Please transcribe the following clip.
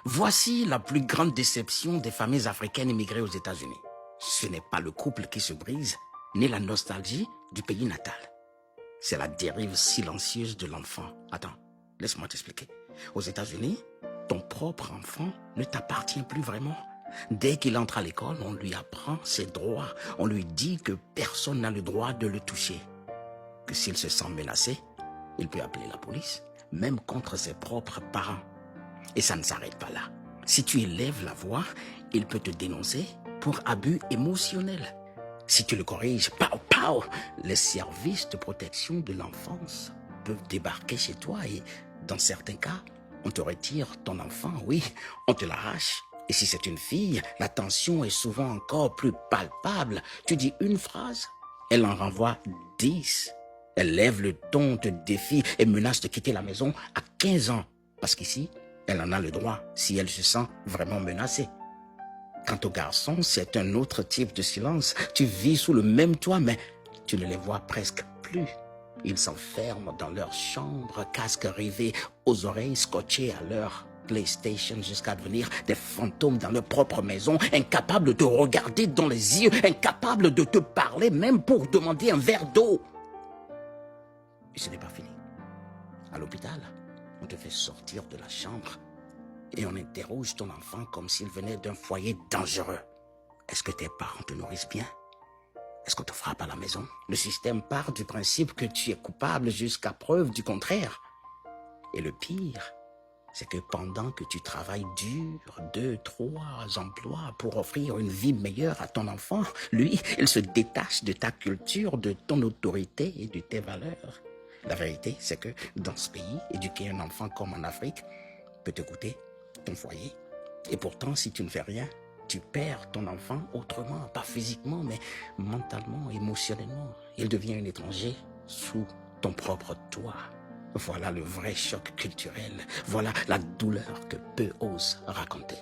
Voici la plus grande déception des familles africaines immigrées aux États-Unis. Ce n'est pas le couple qui se brise, ni la nostalgie du pays natal. C'est la dérive silencieuse de l'enfant. Attends, laisse-moi t'expliquer. Aux États-Unis, ton propre enfant ne t'appartient plus vraiment. Dès qu'il entre à l'école, on lui apprend ses droits. On lui dit que personne n'a le droit de le toucher. Que s'il se sent menacé, il peut appeler la police, même contre ses propres parents. Et ça ne s'arrête pas là. Si tu élèves la voix, il peut te dénoncer pour abus émotionnel. Si tu le corriges, les services de protection de l'enfance peuvent débarquer chez toi et, dans certains cas, on te retire ton enfant, oui, on te l'arrache. Et si c'est une fille, la tension est souvent encore plus palpable. Tu dis une phrase, elle en renvoie 10. Elle lève le ton, te défie et menace de quitter la maison à 15 ans. Parce qu'ici, elle en a le droit si elle se sent vraiment menacée. Quant aux garçons, c'est un autre type de silence. Tu vis sous le même toit, mais tu ne les vois presque plus. Ils s'enferment dans leur chambre, casque rivé aux oreilles, scotchés à leur PlayStation jusqu'à devenir des fantômes dans leur propre maison, incapables de te regarder dans les yeux, incapables de te parler même pour demander un verre d'eau. Et ce n'est pas fini. À l'hôpital, on te fait sortir de la chambre et on interroge ton enfant comme s'il venait d'un foyer dangereux. Est-ce que tes parents te nourrissent bien? Est-ce qu'on te frappe à la maison? Le système part du principe que tu es coupable jusqu'à preuve du contraire. Et le pire, c'est que pendant que tu travailles dur, 2, 3 emplois pour offrir une vie meilleure à ton enfant, lui, il se détache de ta culture, de ton autorité et de tes valeurs. La vérité, c'est que dans ce pays, éduquer un enfant comme en Afrique peut te coûter ton foyer. Et pourtant, si tu ne fais rien, tu perds ton enfant autrement, pas physiquement, mais mentalement, émotionnellement. Il devient un étranger sous ton propre toit. Voilà le vrai choc culturel. Voilà la douleur que peu osent raconter.